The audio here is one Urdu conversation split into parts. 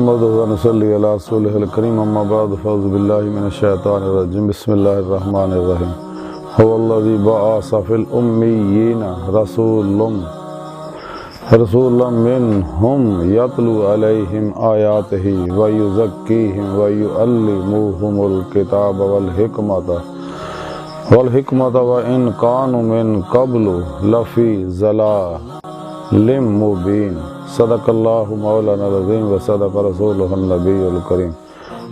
نحمده ونصلي على رسوله الكريم أما بعد فأعوذ بالله من الشيطان الرجيم بسم الله الرحمن الرحيم هو الذي بعث في الأميين رسولا منهم يتلو عليهم آياته ويزكيهم ويعلمهم الكتاب والحكمة وإن كانوا من قبل لفي ضلال مبين صدق اللہ مولانا العظیم و صدق رسولہ النبی الکریم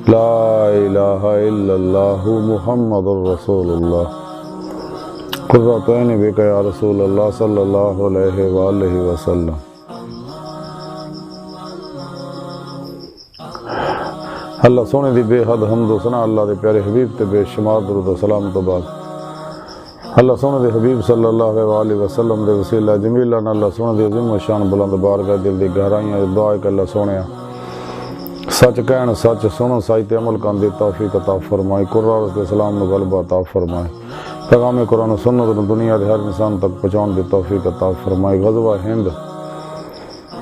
لا الہ الا اللہ محمد الرسول اللہ قرۃ عین بک یا رسول اللہ صلی اللہ علیہ وآلہ وسلم۔ اللہ سونے دی بے حد حمد و ثنا اللہ دے پیارے حبیب تے بے شمار درود و سلام تو بعد اللہ سونے دے حبیب صلی اللہ علیہ وآلہ وسلم دے وسیلہ جمیلہ اللہ سونے دے عظیم و شان بلند بارگاہ دل دی گہرائیاں دعا ہے کہ اللہ سونے سچ کہن سچ سنو سائت عمل کن دی توفیق عطا فرمائے، قرآن کے اسلام نو غلبہ عطا فرمائے، پیغام قرآن و سنت نو دنیا دے ہر انسان تک پہنچاؤن دی توفیق عطا فرمائے، غزوہ ہند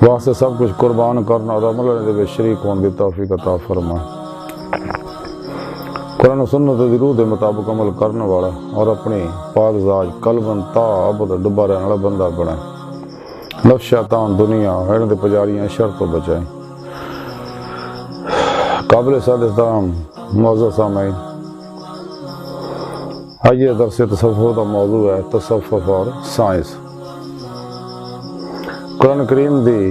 واسطے سب کچھ قربان کرنا اور عمل دے وچ شریک ہون دی توفیق عطا فرمائے، قرآن و سنت دی روح دے مطابق عمل کرنے والا اور اپنی پاک ذات قلباً تا ابد ڈبا رہنے والا بندہ بنائے، نفس شیطان دنیا ہن دے پجاریاں شر تو بچائے۔ قابل احترام معزز سامعین، آئیے درس تصوف کا موضوع ہے تصوف اور سائنس۔ قرآن کریم دی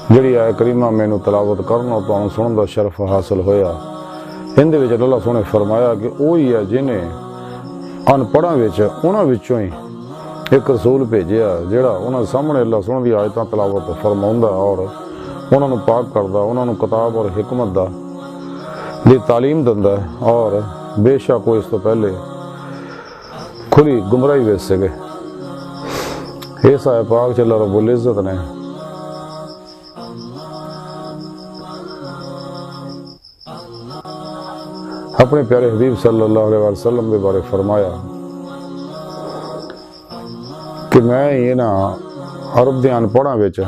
جڑی آئے کریمہ مینوں تلاوت کرنا تو سنن دا شرف حاصل ہویا، ہندے وچ اللہ سونے فرمایا کہ وہی ہے جنہیں ان پڑھاں وچ انہاں وچوں ہی ایک رسول بھیجیا جڑا انہاں سامنے اللہ سونے دی آیتاں تلاوت فرماوندا اور انہاں نوں پاک کردا، انہاں نوں کتاب اور حکمت دا دی تعلیم دیندا اور بے شک وہ اس تو پہلے کھلی گمراہی وچ سگے۔ اس آیت پاک چ اللہ رب العزت نے اپنے پیارے حبیب صلی اللہ علیہ وسلم کے بارے فرمایا کہ میں انہاں عرب دے ان پڑھاں وچ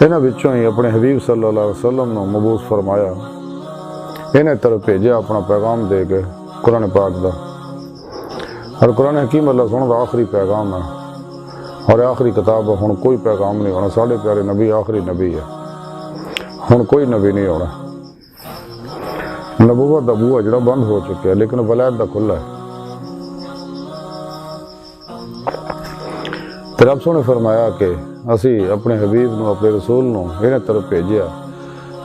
انہاں وچوں ہی اپنے حبیب صلی اللہ علیہ وسلم نو مبعوث فرمایا، انہیں طرف بھیجا اپنا پیغام دے کے قرآن پاک دا، اور قرآن حکیم اللہ سونے دا آخری پیغام ہے اور آخری کتاب ہے، ہن کوئی پیغام نہیں ہونا، ساڑھے پیارے نبی آخری نبی ہے، ہن کوئی نبی نہیں ہونا، نبوت دا بوہا جڑا بند ہو چکا ہے لیکن ولایت دا کھلا ہے۔ تو رب سونے فرمایا کہ اسی اپنے حبیب نو اپنے رسول نو انہیں طرف بھیجیا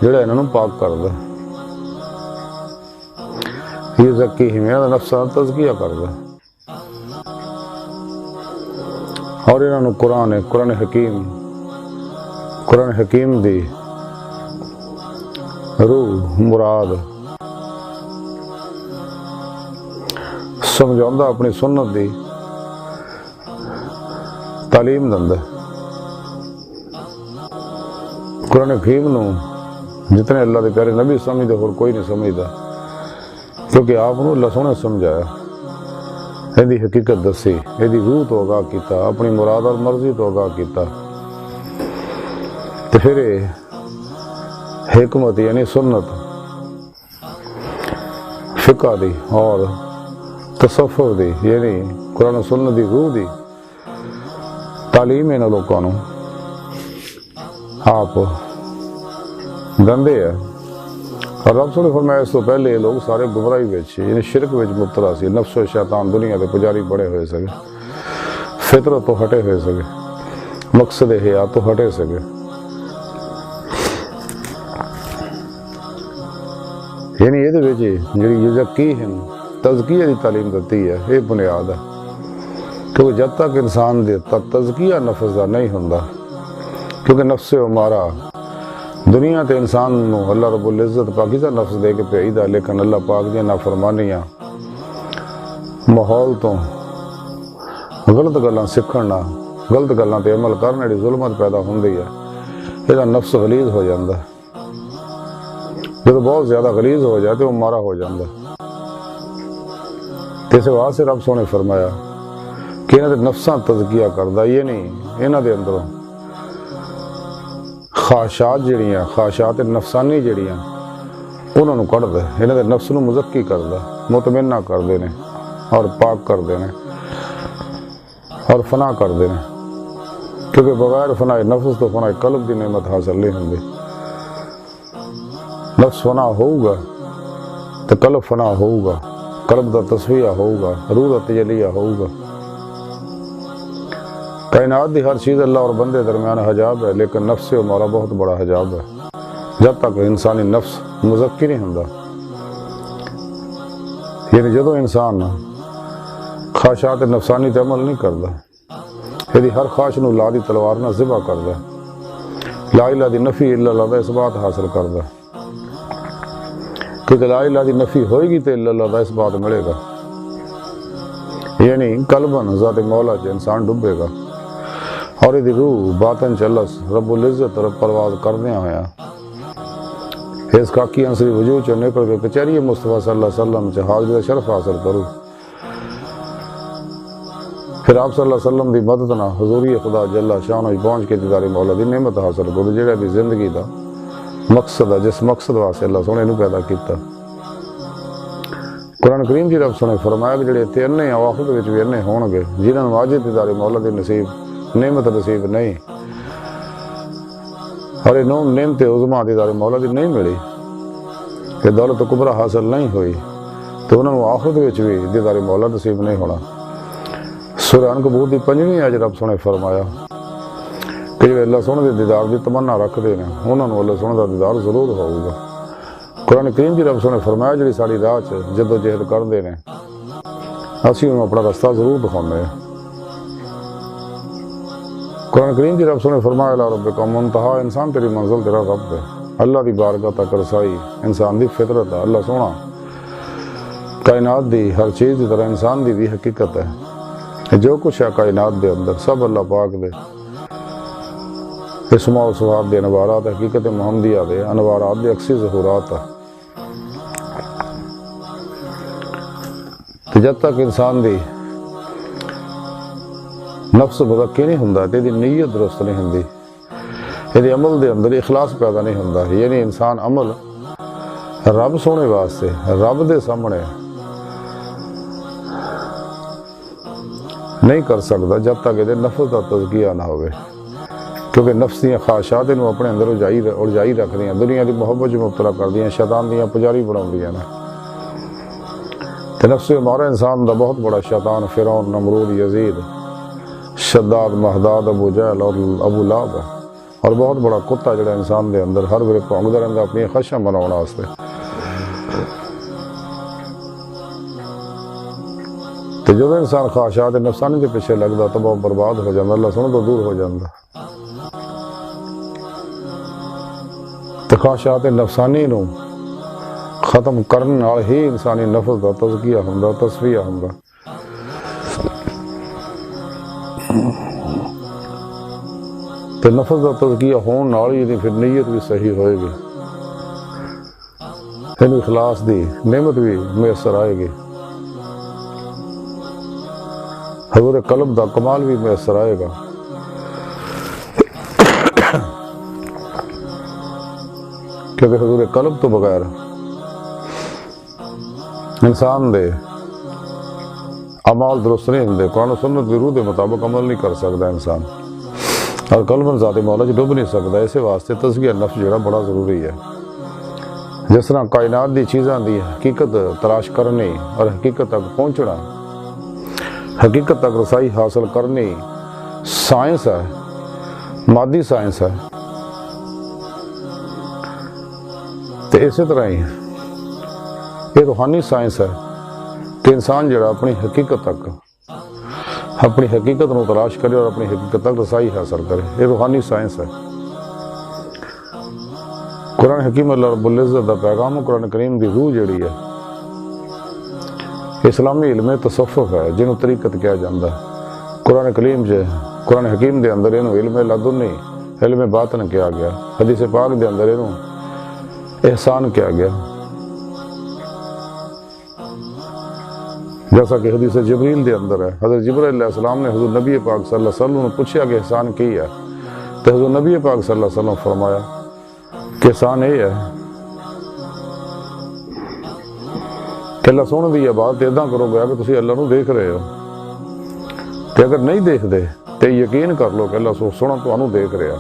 جڑا انہاں نوں پاک کردا، یہ زکیہم نفس دا تزکیہ کردا اور انہاں نوں قرآن حکیم دی روح مراد سمجھاؤندا، اپنی سنت دی تعلیم دیندا۔ قرآن حکیم نو جتنے اللہ دے پیارے نبی سمجھدے اور کوئی نہیں سمجھدا، کیونکہ آپ نو اللہ سونے سمجھایا، ایدی حقیقت دسی، ایدی روح تو آگاہ کیتا، اپنی مراد اور مرضی تو آگاہ کیتا، تو پھر حکمت یعنی سنت فقہ دی اور تصوف دی یعنی قرآن و سنت دی روح دی تعلیم انہاں لوکاں نوں آپ دندے ہے، اور رب سونے فرمایا اس تو پہلے یہ لوگ سارے گمراہی وچ یعنی شرک وچ مبتلا سی، نفس و شیطان دنیا دے پجاری بڑے ہوئے سکے، فطرت تو ہٹے ہوئے سکے، مقصد حیات تو ہٹے سکے، یعنی یہ وچ جڑی یزکیہم تزکیہ دی تعلیم دیتی ہے، یہ بنیاد ہے، کیونکہ جب تک انسان دے تزکیہ نفس دا نہیں ہوندا، کیونکہ نفس ہمارا دنیا تے انسان نو اللہ رب العزت پاکیزہ نفس دے کے بھیجدا، لیکن اللہ پاک دی نافرمانیاں ماحول تو غلط گلاں سکھنا، غلط گلاں تے عمل کرنے دی ظلمت پیدا ہوندی ہے، یہ نفس غلیظ ہو جاندا، جب بہت زیادہ غلیظ ہو جائے تو وہ مارا ہو جاندا۔ اس واسطے رب سونے فرمایا کہ انہاں دے نفساں تزکیہ کردا، یہ نہیں انہاں دے اندروں خواہشات جڑیاں خواہشات نفسانی جڑیاں انہوں نے کڑھ دے، انہوں نے نفس نو مزکی کر دے، مطمئنہ کر دے نے اور پاک کر دے نے اور فنا کر دے نے، کیونکہ بغیر فنا نفس تو فنا قلب دی نعمت حاصل نہیں ہوندی۔ نفس فنا ہوگا تو قلب فنا ہوگا، قلب دا تصفیہ ہوگا، روح دا تجلیہ ہوگا۔ کائنات دی ہر چیز اللہ اور بندے درمیان حجاب ہے، لیکن نفس سے ہمارا بہت بڑا حجاب ہے۔ جب تک انسانی نفس مزکی نہیں ہوندا، یعنی جدو انسان خواہشات نفسانی تے عمل نہیں کردا، یعنی ہر خواہش نو لا دی تلوار نہ ذبح کردا، لا الہ دی نفی الا اللہ دا اثبات حاصل کردا، کیونکہ لا الہ دی نفی ہوئے گی تو الا اللہ دا اثبات ملے گا، یعنی قلباً ذات مولا چ انسان ڈبے گا اور یہ روح باطن چ اللہ رب العزت رب پرواز کردیا ہویا اس خاکی عنصری وجود چ نکل کے کچہری مصطفیٰ صلی اللہ علیہ وسلم چ حاضری شرف حاصل کرو، پھر آپ صلی اللہ علیہ وسلم دی مدد نہ حضوری خدا جل شان پہنچ کے دیدار مولا دی نعمت حاصل کرو، جہاں بھی زندگی دا مقصد ہے، جس مقصد واسطے اللہ سونے نو پیدا کیتا۔ قرآن کریم جی رب سونے فرمایا کہ جڑے اتنے انے ہیں آخرت وچ بھی انے ہون گے، جنہاں نو اج دیدار مولا دی نصیب نعمت نصیب نہیں، اور یہ نعمت عظمیٰ دیدار مولا دی نہیں ملی، کہ دولت کبرا حاصل نہیں ہوئی، تو انہوں نے آخرت وچ بھی دیدار مولا نصیب نہیں ہونا۔ سورہ عنکبوت دی 5ویں اج رب سونے فرمایا کہ جو اللہ سونے دے دیدار دی تمنا رکھ دے نے انہوں نے اللہ سونے دا دیدار ضرور ہوگا۔ قرآن کریم جی رب سونے فرمایا جڑی ساری راہ چ جد و جہد کر دے نے اسی انہوں اپنا رستہ ضرور دکھانے ہیں۔ قرآن کریم جی رب سونے فرمایا اللہ رب کا منتہا انسان تیری منزل تیرا رب ہے، اللہ دی بارگاہ تک رسائی انسان دی فطرت ہے، اللہ سونا کائنات دی ہر چیز دی طرح انسان دی بھی حقیقت ہے، جو کچھ ہے کائنات دے اندر سب اللہ پاک دے اسماء و صفات دے انوارات، حقیقت محمدیہ دے انوارات دے عکسی ظہورات ہے۔ تو جب تک انسان دی نفس مزکی نہیں ہوندا تے دی نیت درست نہیں ہوندی، یعنی عمل دے اندر اخلاص پیدا نہیں ہوندا، یعنی انسان عمل رب سونے واسطے رب دے سامنے نہیں کر سکتا جب تک یہ نفس کا تزکیہ نہ ہوئے، کیونکہ نفس دیا خواہشات انہوں اپنے اندر الجائی رکھ دیا، دنیا دی محبت جو مبتلا کر دیا، شیطان دیا پجاری بنا دیا نا۔ نفس ہمارا انسان دا بہت بڑا شیطان فرعون نمرود یزید شداد مہداد ابو جہل اور ابو لہب ہے، اور بہت بڑا کتا جڑا انسان دے اندر ہر ویلے بھونکدا رہندا اپنی خواہشاں مناؤن واسطے۔ تو جب انسان خواہشات نفسانی کے پیچھے لگتا تو وہ برباد ہو جاتا، اللہ سن تو دور ہو جاتا۔ تو خواہشات نفسانی نو ختم کرنے نال ہی انسانی نفس کا تزکیہ ہوندا، تصفیہ ہوندا۔ تو نفس کا تزکیہ ہون نال ہی پھر نیت بھی صحیح ہوئے گی، پھر اخلاص دی نعمت بھی میسر آئے گی، حضور قلب دا کمال بھی میسر آئے گا۔ کیونکہ حضور قلب تو بغیر انسان دے اعمال درست نہیں ہوندے، قرآن و سنت دی روح دے مطابق عمل نہیں کر سکتا انسان، اور قلب ذات مولا ڈب نہیں سکتا۔ اسی واسطے تزکیہ نفس جڑا بڑا ضروری ہے۔ جس طرح کائنات دی چیزاں دی حقیقت تلاش کرنی اور حقیقت تک پہنچنا، حقیقت تک رسائی حاصل کرنی سائنس ہے، مادی سائنس ہے، تو اسی طرح ہی یہ روحانی سائنس ہے کہ انسان جڑا اپنی حقیقت تک اپنی حقیقت نو تلاش کرے اور اپنی حقیقت تک رسائی حاصل کرے، یہ روحانی سائنس ہے۔ قرآن حکیم اللہ رب العزت دا پیغام قرآن کریم دی روح جڑی ہے اسلامی علم تصوف ہے، جنہوں طریقت کیا جاندہ ہے۔ قرآن حکیم دے اندر انہوں علم لدنی علم باطن کیا گیا، حدیث پاک دے اندر انہوں احسان کیا گیا، جیسا کہ حدیث جبریل دے اندر ہے۔ حضرت جبریل علیہ السلام نے حضور نبی پاک صلی اللہ علیہ وسلم نے پوچھا کہ احسان کی ہے، تو حضور نبی پاک صلی اللہ علیہ وسلم فرمایا کہ احسان یہ ہے کہ اللہ سونے دی عبادت اداں کرو گیا کہ تسی اللہ نو دیکھ رہے ہو، کہ اگر نہیں دیکھ دے تو یقین کر لو کہ اللہ سونا تانوں دیکھ رہا.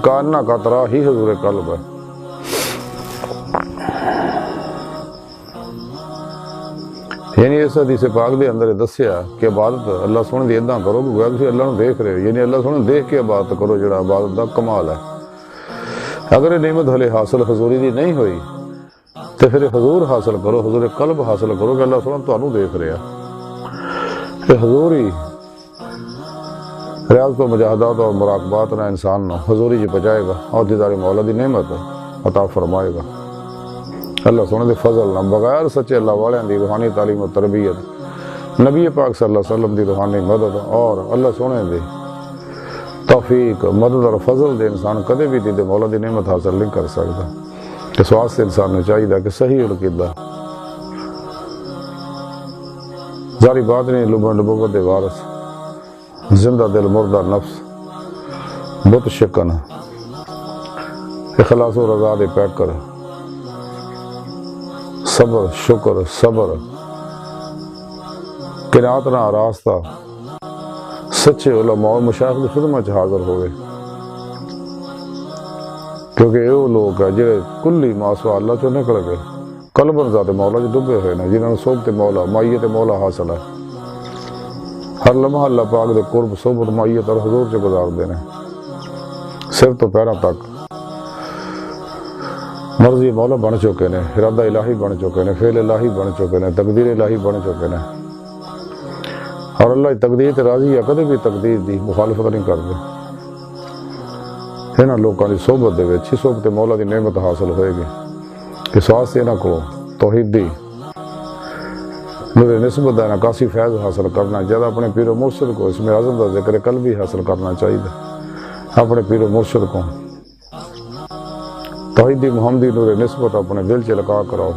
کاننا کا ترا ہی حضور قلب ہے. یعنی اس حدیث پاک دے اندر دسیا کہ عبادت اللہ سونے دی اداں کرو کہ گویا تسی اللہ نو دیکھ رہے ہو، یعنی اللہ سونے دیکھ کے عبادت کرو، جڑا عبادت دا کمال ہے. اگر یہ نعمت ہلے حاصل حضوری دی نہیں ہوئی تو پھر حضور حاصل کرو، حضور قلب حاصل کرو کہ اللہ سونا تانوں دیکھ رہا. کہ حضور ہی ریاضت و مجاہدات اور مراقبات نہ انسان نو حضوری جی بچائے گا اور دیدار مولا دی نعمت عطا فرمائے گا. اللہ سونے دے فضل نہ بغیر سچے اللہ والوں دی روحانی تعلیم و تربیت، نبی پاک صلی اللہ علیہ وسلم دی روحانی مدد اور اللہ سونے دے توفیق مدد اور فضل دے انسان کدے بھی دیدے مولا دی نعمت حاصل نہیں کر سکتا. اس واسطے انسان نے چاہیے کہ صحیح القیدہ ظاہری بات نہیں لبن نبوت دے وارث، زندہ دل مردہ نفس بت شکن، اخلاص و رضا دے پیکر، صبر شکر صبر قناعت نہ آراستہ سچے علماء اور مشائخ کی خدمت حاضر ہوئے. کیونکہ یہ وہ لوگ ہیں جڑے کلی ماسوا اللہ چو نکل گئے، قلباً ذات مولا جو ڈبے ہوئے ہیں، جنہوں نے صحبت مولا مائیت مولا حاصل ہے. ہر لمحہ اللہ پاک دے قرب صحبت مائیت اور حضور سے گزار دینے، سر تو پیروں تک مرضی مولا بن چکے نے، ارادہ الہی بن چکے نے، فعل الہی بن چکے نے، تقدیر الہی بن چکے نے. اور اللہ تقدیر تے راضی ہے، کدے بھی تقدیر دی مخالفت نہیں کرتے. انہاں لوکاں دی صحبت دے وچ صحبت مولا دی نعمت حاصل ہوئے گی. اس واسطے انہاں کو توحیدی نور نسبت دا نکاسی فیض حاصل کرنا چاہیے. اپنے پیر و مرشد کو اس میں اعظم دا ذکر قلبی حاصل کرنا چاہیے. اپنے پیر و مرشد کو توحیدی محمدی نور نسبت اپنے دل چ لگا کراؤ،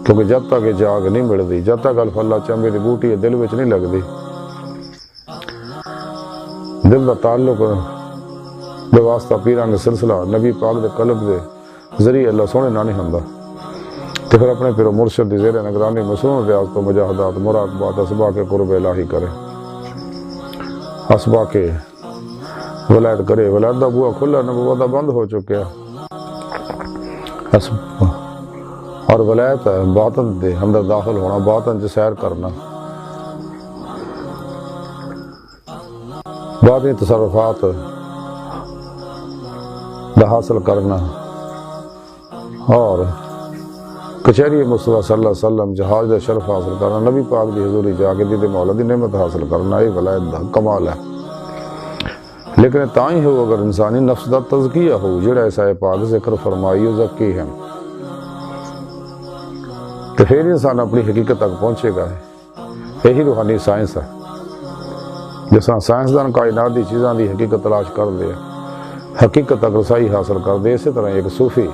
کیونکہ جب تک یہ جاگ نہیں ملتی، جب تک الف اللہ چمبے دی بوٹی دل وچ نہیں لگتی، دل دا تعلق بے واسطہ پیران دے سلسلہ نبی پاک دے قلب دے ذریعے اللہ سونے نہ نہیں ہوندا. تو پھر اپنے پیر و مرشد دی زیر نگرانی مصنون ریاضت و مجاہدات مراقبات اسباق قرب الہی کرے، اسباق ولایت کرے. ولایت دا بوا کھلا، نبوت دا بند ہو چکیا. اور ولایت ہے باطن دے اندر داخل ہونا، باطن چ سیر کرنا، باطنی تصرفات دا حاصل کرنا، اور کچہری مصطفیٰ صلی اللہ علیہ وسلم جہاز دا شرف حاصل کرنا، نبی پاک دی حضوری جا کے دید مولا دی نعمت حاصل کرنا، یہ ولایت دا کمال ہے. لیکن تائیں ہو اگر انسانی نفس دا تزکیہ ہو، جڑا ایسا پاک ذکر فرمائی و ذکی ہے، تو پھر انسان اپنی حقیقت تک پہنچے گا. یہی روحانی سائنس ہے. جس طرح سائنسدان کائنات دی چیزاں دی حقیقت تلاش کر دے، حقیقت تک رسائی حاصل کر دے، اسی طرح ایک صوفی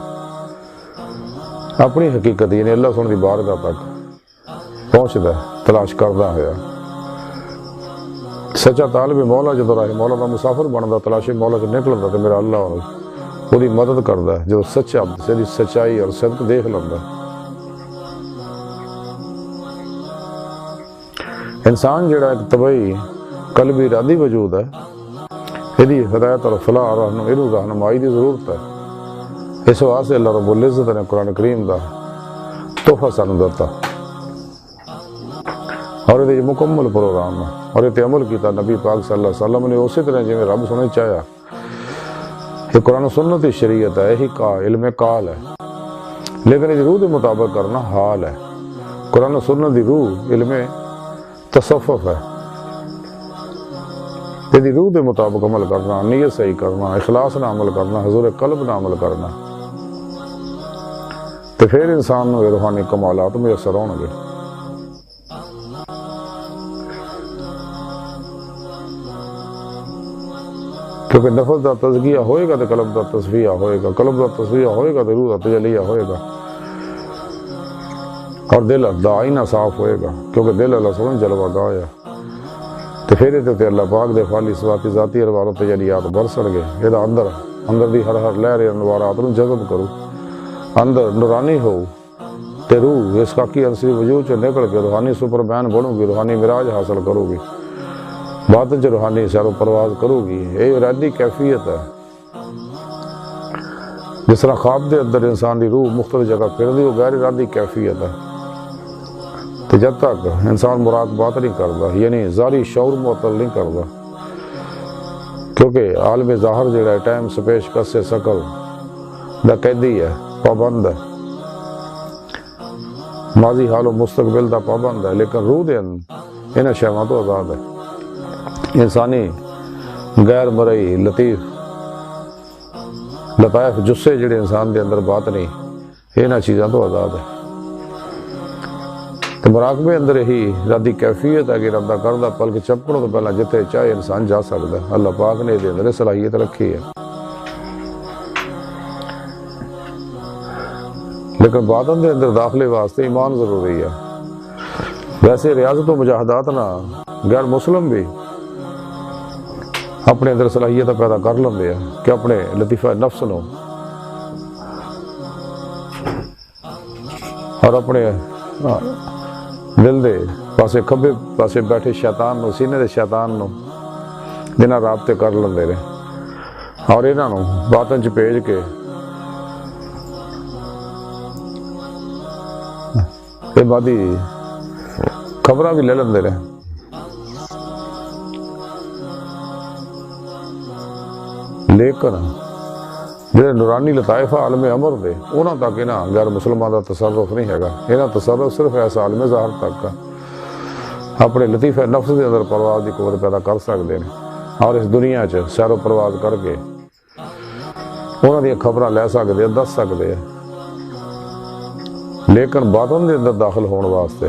اپنی حقیقت یعنی اللہ سن دی بارگاہ تک پہنچدا تلاش کردا ہوا. سچا طالب مولا جدو راہ مولا دا مسافر بندا، تلاش مولا سے نکلدا تو میرا اللہ وہ دی مدد کردا ہے. جدو سچا دی سچائی اور صدق دیکھ لیندا، انسان جڑا ایک طبعی قلبی ارادی وجود ہے، یہ ہدایت اور فلاح اور رہنمائی دی ضرورت ہے. اس واسطے اللہ رب العزت نے قرآن کریم دا تحفہ سانو دتا اور یہ مکمل پروگرام ہے، اور یہ عمل کیتا نبی پاک صلی اللہ علیہ وسلم نے اسی طرح جی رب سنے چاہیا. یہ قرآن و سنت شریعت ہے، یہی علم کال ہے، لیکن یہ روح کے مطابق کرنا حال ہے. قرآن و سنت دی روح علم تصوف ہے، یہ روح کے مطابق عمل کرنا، نیت صحیح کرنا، اخلاص نہ عمل کرنا، حضور قلب نہ عمل کرنا، تو پھر انسان نو روحانی کمالات میسر ہون گے. کیونکہ نفس دا تزکیہ ہوئے گا تو قلب دا تصفیہ ہوئے گا، قلب دا تصفیہ ہوئے گا تو روح دا تجلیہ ہوئے گا، اور دل دا آئینہ صاف ہوئے گا. کیونکہ دل اللہ سبحانہ جلوہ گاہ ہے. تو پھر یہ اللہ پاک دے خالی صفاتی ذاتی انوار و تجلیات برسن گے، یہ اندر دی ہر لہر انوارات نو جذب کرو، اندر نورانی ہو تے روح اس خاکی عنصری وجود چ نکل کے روحانی سپر مین بنو گی، روحانی معراج حاصل کرو گی، باطن چ روحانی سیر و پرواز کرو گی۔ یہ ارادی کیفیت ہے۔ جس طرح خواب دے اندر انسان دی روح مختلف جگہ پھر دی، وہ غیر ارادی کیفیت ہے۔ تو جب تک انسان مراقبات نہیں کرتا، یعنی ظاہری شعور معطل نہیں کرتا، کیونکہ عالم ظاہر جڑا ہے ٹائم سپیس کس سکل دا قیدی ہے، پابند ہے، ماضی حال و مستقبل دا پابند ہے، لیکن روح دے انہاں شیواں تو آزاد ہے۔ انسانی غیر مرئی لطیف لطائف جسے جڑے انسان دے اندر بات نہیں، انہاں چیزاں تو آزاد ہے۔ تو مراقبے اندر ہی ارادی کیفیت ہے کہ ارادہ کردہ پلک چپکڑوں تو پہلا جتنے چاہے انسان جا سکتا ہے۔ اللہ پاک نے دے اندر صلاحیت رکھی ہے، لیکن باطن دے اندر داخلے واسطے ایمان ضروری ہے۔ ویسے ریاضت و مجاہدات نہ غیر مسلم بھی اپنے اندر صلاحیت پیدا کر لیندے ہیں کہ اپنے لطیفہ نفس نو اور اپنے دل دے پاسے کھبے پاسے بیٹھے شیطان نو، سینے دے شیطان نو بنا رابطے کر لیندے نے، اور انہاں نو باطن چ بھیج کے عبادی خبراں بھی لے لیندے نے۔ لیکن جڑے نورانی لطائف عالم امر دے انہاں تک انہاں غیر مسلمان دا تصرف نہیں ہے گا، انہاں تصرف صرف ایسا عالم ظاہر تک کا اپنے لطیفہ نفس دے اندر پرواز دی قوت پیدا کر سکتے ہیں، اور اس دنیا چ سیر و پرواز کر کے انہاں دی خبراں لے سکتے ہیں، دس سکتے ہیں۔ لیکن باطن دے اندر داخل ہون واسطے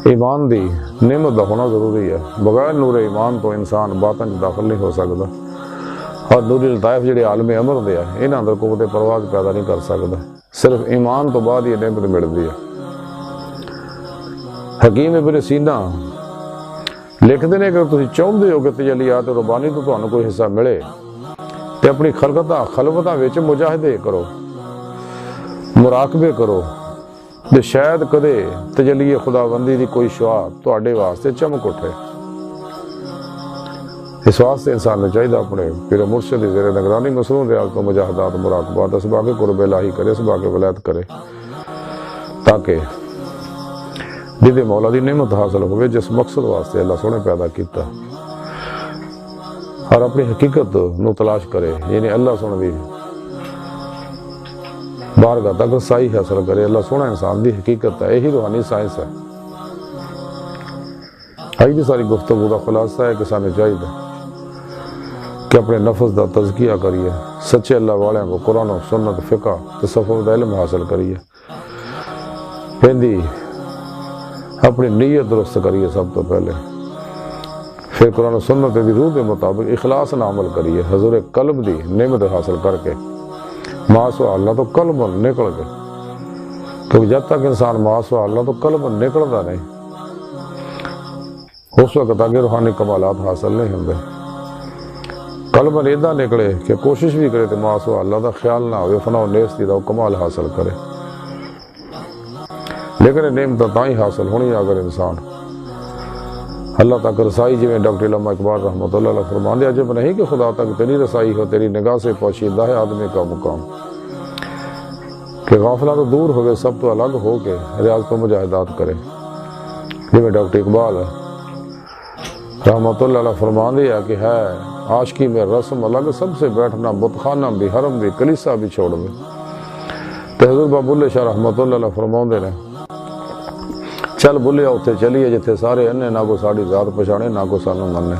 ایمان دی نعمت دا ہونا ضروری ہے۔ بغیر نور ایمان تو انسان باطن داخل نہیں ہو سکتا، اور نوری لطائف جڑے عالم امر دے ہیں انہاں اندر قوت پرواز پیدا نہیں کر سکتا، صرف ایمان تو بعد یہ نعمت ملتی ہے۔ حکیم ابن سینا لکھتے ہیں کہ تسی چاہتے ہو کہ تجلیات ربانی تو تمہیں کوئی حصہ ملے تو اپنی خلوتاں وچ مجاہدے کرو، مراقبے کرو، تے شاید کدے تجلی خداوندی دی کوئی شعاع تواڈے واسطے چمک اٹھے۔ اس واسطے انسان نے چاہیے اپنے پیر مرشد دی زیر نگرانی مصنون ریاضت و مجاہدات مراقبات اسباق قرب الہی کرے، اسباق ولایت کرے، تاکہ جدے مولا دی نعمت حاصل ہوئے جس مقصد واسطے اللہ سونے پیدا کیتا، اور اپنی حقیقت نو تلاش کرے، یعنی اللہ سونے دی بارگاہ تک رسائی حاصل کرے۔ اللہ سونا انسان دی حقیقت ہے، یہی روحانی سائنس ہے۔ آج دی ساری گفتگو کا خلاصہ ہے کہ سانے چاہیے کہ اپنے نفس دا تزکیہ کریے، سچے اللہ والے کو قرآن و سنت فقہ تصوف دا علم حاصل کریے، پہندی اپنی نیت درست کریے سب تو پہلے، پھر قرآن و سنت دی روح کے مطابق اخلاص نہ عمل کریے، حضور قلب دی نعمت حاصل کر کے معاصو اللہ تو قلب نکل گئے، کیونکہ جب تک انسان معاصو اللہ تو قلب نکلتا نہیں اس وقت آگے روحانی کمالات حاصل نہیں ہوندے۔ قلب ایدہ نکلے کہ کوشش بھی کرے تو معاصو اللہ دا خیال نہ ہوئے، فنا و نیستی دا کمال حاصل کرے، لیکن نعمت تاں ہی حاصل ہونی اگر انسان اللہ تک رسائی، جویں ڈاکٹر علامہ اقبال رحمۃ اللہ علیہ فرماندے، عجب نہیں کہ خدا تک تیری رسائی ہو، تیری نگاہ سے پوشیدہ ہے آدمی کا مقام، کہ غافلہ تو دور ہوئے سب تو الگ ہو کے ریاضت و مجاہدات کرے۔ جویں ڈاکٹر اقبال رحمۃ اللہ علیہ فرماندے ہے کہ ہے عاشقی میں رسم الگ، سب سے بیٹھنا بتخانہ بھی، حرم بھی، کلیسا بھی چھوڑ دے۔ تو حضور بابا بلے شاہ رحمۃ اللہ علیہ فرماندے نے، چل بلیا اتھے چلیے جتھے سارے انے، نہ کو ساڑی ذات پچھانے نہ کو سانو مننے۔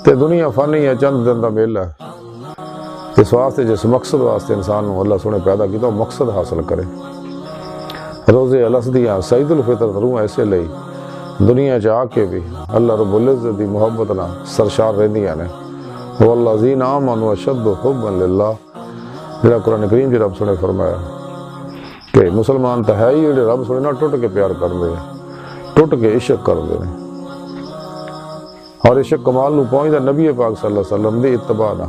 تے دنیا فانی ہے، چند دن دا میلہ ہے، اس واسطے جس مقصد واسطے انسان نو اللہ سونے پیدا کیتا وہ مقصد حاصل کرے۔ روزے الاسدیاں سعید الفطر روح ایسے لئی دنیا چ آ کے بھی اللہ رب العزت دی محبت نہ سرشار رہندیاں نے۔ والذین آمنوا اشد حبا للہ، جڑا قرآن کریم جی رب سونے فرمایا کہ مسلمان تو ہے ہی جڑے رب سونے نہ ٹوٹ کے پیار کر دے، ٹوٹ کے عشق کرتے ہیں، اور عشق کمال نو پہنچتا نبی پاک صلی اللہ علیہ وسلم دی اتباع نہ۔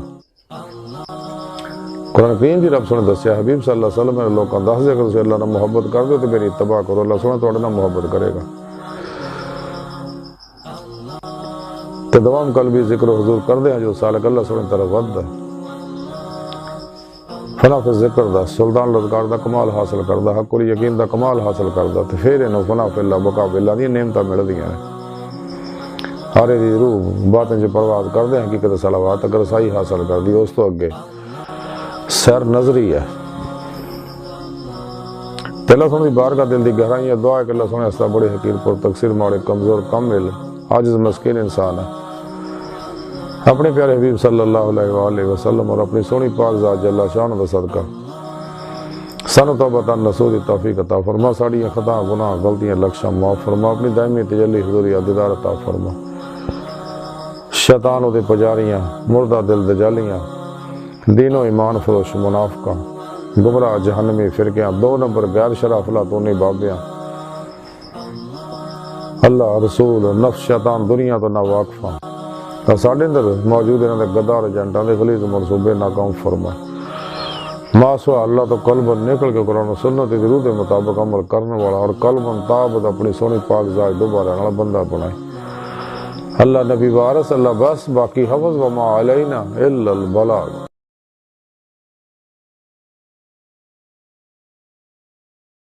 قرآن کریم دی رب سنے دسیا حبیب صلی اللہ علیہ وسلم نے لوگوں دس دے کہ تسی اللہ نے محبت کر دو تو میری اتباع کرو، اللہ سونا تھوڑے نہ محبت کرے گا۔ تو دوام قلبی ذکر و حضور کر دے ہیں جو سالک اللہ سونے طرف ود ہے، فنا فی ذکر دا سلطان لذکار دا کمال حاصل کردہ، حق اور یقین دا کمال حاصل کردہ، تو پھر انہوں فنا فی اللہ بقا فی اللہ دی نعمتہ مل دیا ہیں۔ ہارے دی روح باتیں جو پرواز کر دے حقیقت صلوات اگر صحیح حاصل کر دی اس تو اگے سیر نظری ہے۔ اللہ سونے دی بارگاہ دل دی گہرائیاں دعا ہے کہ اللہ سونے استا بڑے حقیر پر تقصیر ماڑے کمزور کامل عاجز مسکین انسان ہے، اپنے پیارے حبیب صلی اللہ علیہ وآلہ وسلم اور اپنی سونی پاک ذات جل شان دا صدقہ سانو توبہ نصوح دی توفیق عطا فرما، ساڑیاں خطا گناہ غلطیاں لکشاں معاف فرما، اپنی دائمی تجلی حضوری دیدار عطا فرما، شیطان دے پجاریاں مردہ دل دجالیاں دین و ایمان فروش منافقاں گمراہ جہنمی فرقیاں 2 نمبر غیر شرع افلاطونی بابیاں اللہ رسول نفس شیطان دنیا تو نہ واقفاں تا ساڑھے اندر موجود ہیں غدار ایجنٹاں دے غلیظ منصوبے ناکام فرما، ماسوا اللہ تو قلب نکل کے قرآن و سنت دی روح دے مطابق عمل کرنے والا اور قلب تابد اپنی سونی پاک ذات دوبارہ والا بندہ بنائے۔ اللہ نبی وارث اللہ بس باقی حفظ وما علینا الا البلاغ۔